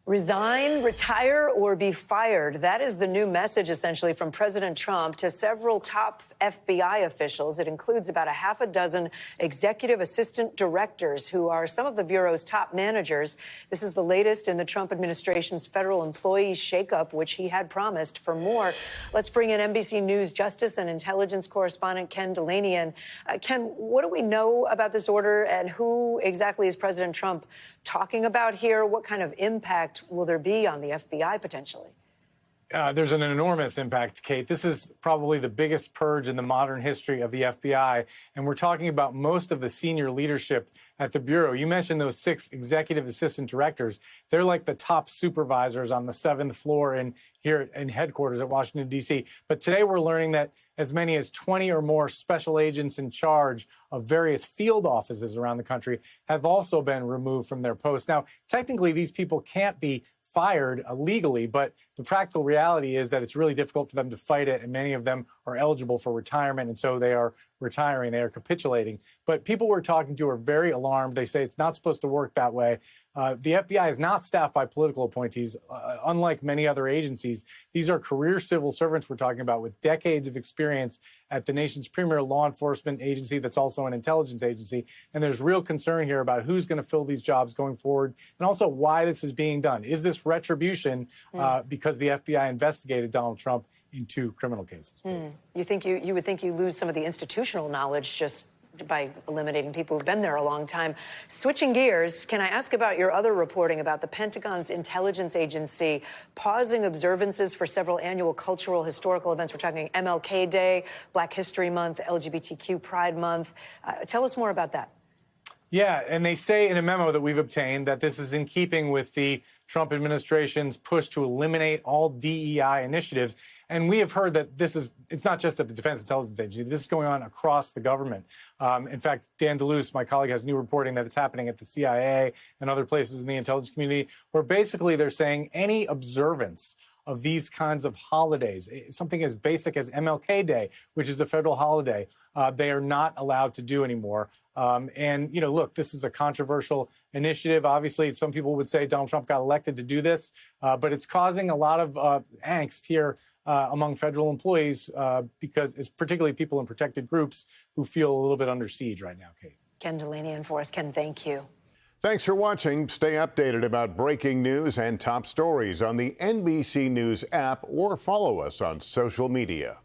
Resign, retire, or be fired. That is the new message, essentially, from President Trump to several top FBI officials. It includes about a half a dozen executive assistant directors who are some of the Bureau's top managers. This is the latest in the Trump administration's federal employees shakeup, which he had promised. For more, let's bring in NBC News Justice and Intelligence correspondent Ken Dilanian. Ken, what do we know about this order, and who exactly is President Trump talking about here? What kind of impact will there be on the FBI potentially? There's an enormous impact, Kate. This is probably the biggest purge in the modern history of the FBI, and we're talking about most of the senior leadership at the Bureau. You mentioned those 6 executive assistant directors. They're like the top supervisors on the 7th floor here in headquarters at Washington, D.C. But today we're learning that as many as 20 or more special agents in charge of various field offices around the country have also been removed from their posts. Now, technically, these people can't be fired legally, but the practical reality is that it's really difficult for them to fight it, and many of them are eligible for retirement, and so they are retiring, they are capitulating. But people we're talking to are very alarmed. They say it's not supposed to work that way. The FBI is not staffed by political appointees, unlike many other agencies. These are career civil servants we're talking about with decades of experience at the nation's premier law enforcement agency that's also an intelligence agency. And there's real concern here about who's going to fill these jobs going forward, and also why this is being done. Is this retribution because the FBI investigated Donald Trump in 2 criminal cases? You would think you lose some of the institutional knowledge just by eliminating people who've been there a long time. Switching gears, can I ask about your other reporting about the Pentagon's intelligence agency pausing observances for several annual cultural historical events? We're talking MLK Day, Black History Month, LGBTQ Pride Month. Tell us more about that. Yeah, and they say in a memo that we've obtained that this is in keeping with the Trump administration's push to eliminate all DEI initiatives. And we have heard that it's not just at the Defense Intelligence Agency. This is going on across the government. In fact, Dan DeLuce, my colleague, has new reporting that it's happening at the CIA and other places in the intelligence community, where basically they're saying any observance of these kinds of holidays, something as basic as MLK Day, which is a federal holiday, they are not allowed to do anymore. And, look, this is a controversial initiative. Obviously, some people would say Donald Trump got elected to do this, but it's causing a lot of angst here among federal employees because it's particularly people in protected groups who feel a little bit under siege right now, Kate. Ken Dilanian for us. Ken, thank you. Thanks for watching. Stay updated about breaking news and top stories on the NBC News app or follow us on social media.